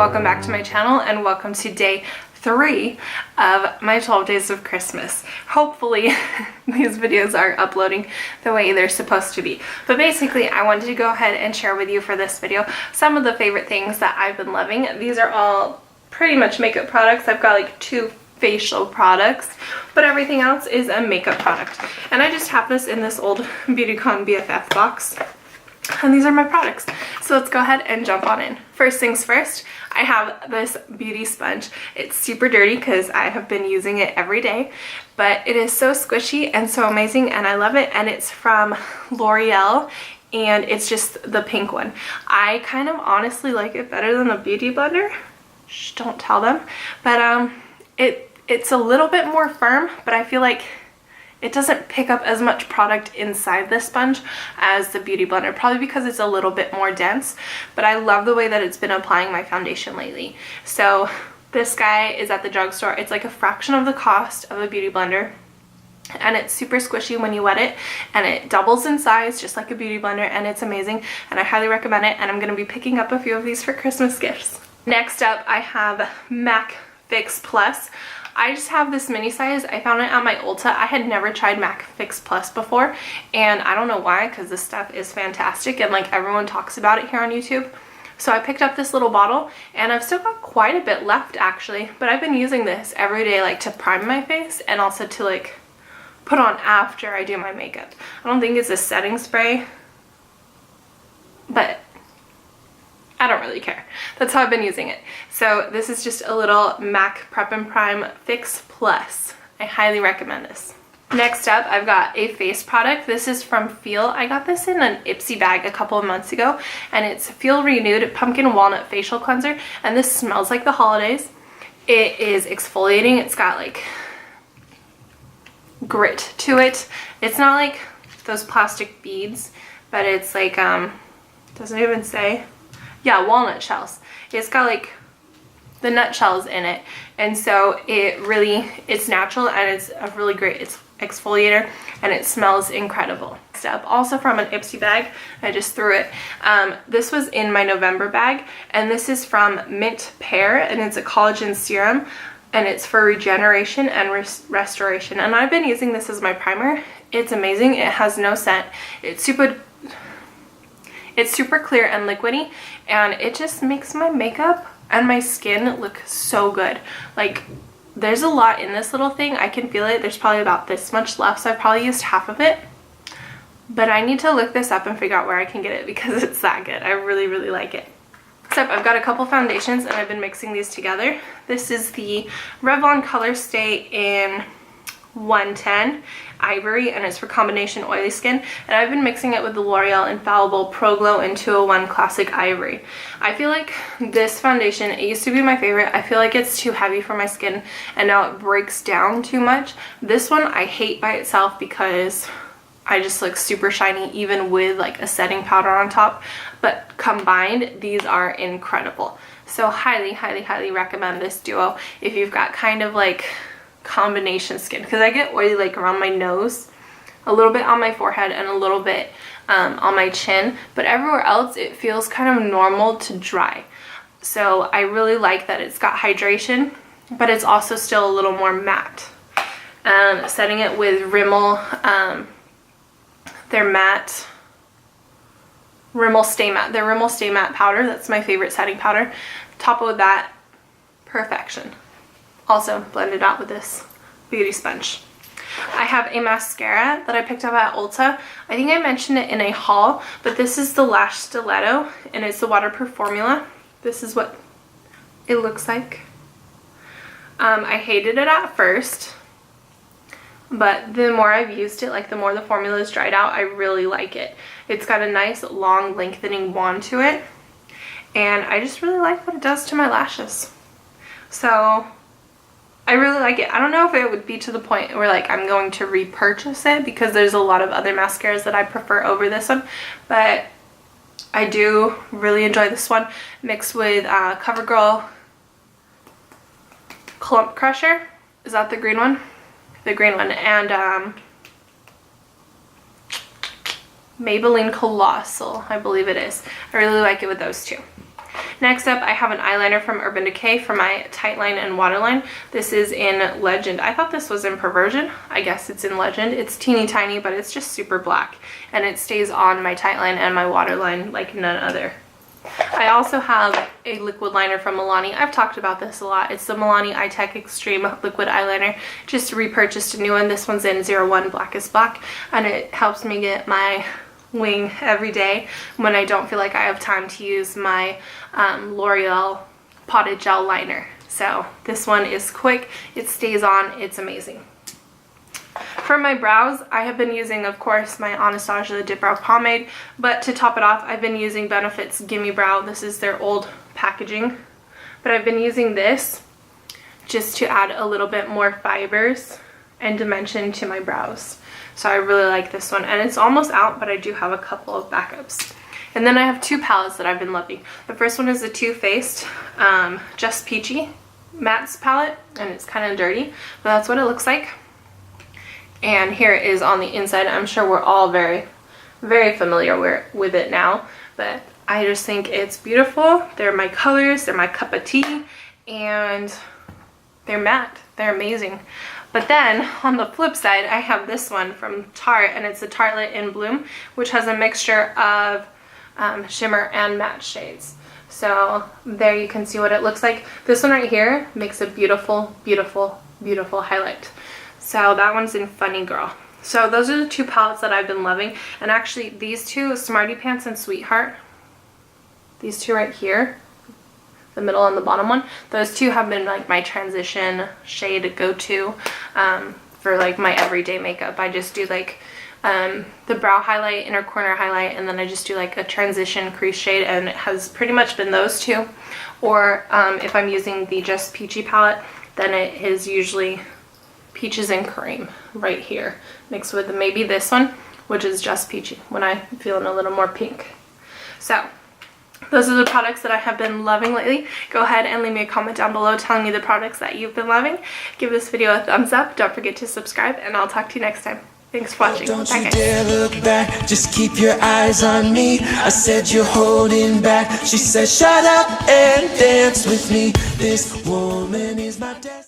welcome back to my channel and welcome to day 3 of my 12 days of Christmas. Hopefully these videos are uploading the way they're supposed to be. But basically I wanted to go ahead and share with you for this video some of the favorite things that I've been loving. These are all pretty much makeup products. I've got like 2 facial products, but everything else is a makeup product. And I just have this in this old Beautycon BFF box. And these are my products. So let's go ahead and jump on in. First things first, I have this beauty sponge. It's super dirty because I have been using it every day, but it is so squishy and so amazing and I love it. And it's from L'Oreal and it's just the pink one. I kind of honestly like it better than the Beauty Blender. Shh, don't tell them. But it's a little bit more firm, but I feel like it doesn't pick up as much product inside this sponge as the Beauty Blender, probably because it's a little bit more dense, but I love the way that it's been applying my foundation lately. So this guy is at the drugstore. It's like a fraction of the cost of a Beauty Blender, and it's super squishy when you wet it, and it doubles in size just like a Beauty Blender, and it's amazing, and I highly recommend it, and I'm going to be picking up a few of these for Christmas gifts. Next up, I have MAC Fix Plus. I just have this mini size. I found it at my Ulta. I had never tried MAC Fix Plus before, and I don't know why, because this stuff is fantastic and like everyone talks about it here on YouTube. So I picked up this little bottle and I've still got quite a bit left actually, but I've been using this every day like to prime my face and also to like put on after I do my makeup. I don't think it's a setting spray, but I don't really care. That's how I've been using it. So this is just a little MAC Prep and Prime Fix Plus. I highly recommend this. Next up, I've got a face product. This is from Feel. I got this in an Ipsy bag a couple of months ago, and it's Feel Renewed Pumpkin Walnut Facial Cleanser, and this smells like the holidays. It is exfoliating. It's got like grit to it. It's not like those plastic beads, but it's like, doesn't even say. Yeah, walnut shells. It's got like the nut shells in it, and so it's natural and it's a really great exfoliator, and it smells incredible. Next up, also from an Ipsy bag, I just threw it. This was in my November bag, and this is from Mint Pear, and it's a collagen serum, and it's for regeneration and restoration. And I've been using this as my primer. It's amazing. It has no scent. It's super clear and liquidy, and it just makes my makeup and my skin look so good. Like, there's a lot in this little thing. I can feel it. There's probably about this much left, so I probably used half of it. But I need to look this up and figure out where I can get it because it's that good. I really, really like it. Next up, I've got a couple foundations, and I've been mixing these together. This is the Revlon Color Stay in 110 Ivory, and it's for combination oily skin, and I've been mixing it with the L'Oreal Infallible Pro Glow in 201 Classic Ivory. I feel like this foundation, it used to be my favorite. I feel like it's too heavy for my skin and now it breaks down too much. This one I hate by itself because I just look super shiny even with like a setting powder on top, but combined these are incredible. So highly, highly, highly recommend this duo if you've got kind of like combination skin, because I get oily like around my nose, a little bit on my forehead, and a little bit on my chin, but everywhere else it feels kind of normal to dry. So I really like that it's got hydration, but it's also still a little more matte. Setting it with Rimmel, their Rimmel Stay Matte powder. That's my favorite setting powder. Top of that, perfection. Also blended out with this beauty sponge. I have a mascara that I picked up at Ulta. I think I mentioned it in a haul, but this is the Lash Stiletto, and it's the waterproof formula. This is what it looks like. I hated it at first, but the more I've used it, like the more the formula is dried out, I really like it. It's got a nice long lengthening wand to it, and I just really like what it does to my lashes. So I really like it. I don't know if it would be to the point where like I'm going to repurchase it, because there's a lot of other mascaras that I prefer over this one, but I do really enjoy this one mixed with CoverGirl Clump Crusher. Is that the green one? The green one. And Maybelline Colossal, I believe it is. I really like it with those two. Next up, I have an eyeliner from Urban Decay for my tight line and waterline. This is in Legend. I thought this was in Perversion. I guess it's in Legend. It's teeny tiny, but it's just super black, and it stays on my tight line and my waterline like none other. I also have a liquid liner from Milani. I've talked about this a lot. It's the Milani Eye-Tech Extreme liquid eyeliner. Just repurchased a new one. This one's in 01 Blackest Black, and it helps me get my wing every day when I don't feel like I have time to use my L'Oreal Potted Gel liner. So this one is quick, it stays on, it's amazing. For my brows, I have been using, of course, my Anastasia Dip Brow Pomade, but to top it off, I've been using Benefit's Gimme Brow. This is their old packaging, but I've been using this just to add a little bit more fibers and dimension to my brows. So I really like this one, and it's almost out, but I do have a couple of backups. And then I have two palettes that I've been loving. The first one is the Too Faced Just Peachy Mattes palette, and it's kind of dirty, but that's what it looks like. And here it is on the inside. I'm sure we're all very, very familiar with it now, but I just think it's beautiful. They're my colors, they're my cup of tea, and they're matte. They're amazing. But then on the flip side, I have this one from Tarte, and it's a Tartelette in Bloom, which has a mixture of shimmer and matte shades. So there you can see what it looks like. This one right here makes a beautiful, beautiful, beautiful highlight. So that one's in Funny Girl. So those are the two palettes that I've been loving. And actually these two, Smarty Pants and Sweetheart, these two right here, the middle and the bottom one, those two have been like my transition shade go-to for like my everyday makeup. I just do like the brow highlight, inner corner highlight, and then I just do like a transition crease shade, and it has pretty much been those two. Or if I'm using the Just Peachy palette, then it is usually Peaches and Cream right here, mixed with maybe this one, which is Just Peachy, when I'm feeling a little more pink. So those are the products that I have been loving lately. Go ahead and leave me a comment down below telling me the products that you've been loving. Give this video a thumbs up. Don't forget to subscribe, and I'll talk to you next time. Thanks for watching. Don't you dare look back, just keep your eyes on me. I said you're holding back. She said shut up and dance with me. This woman is my destiny.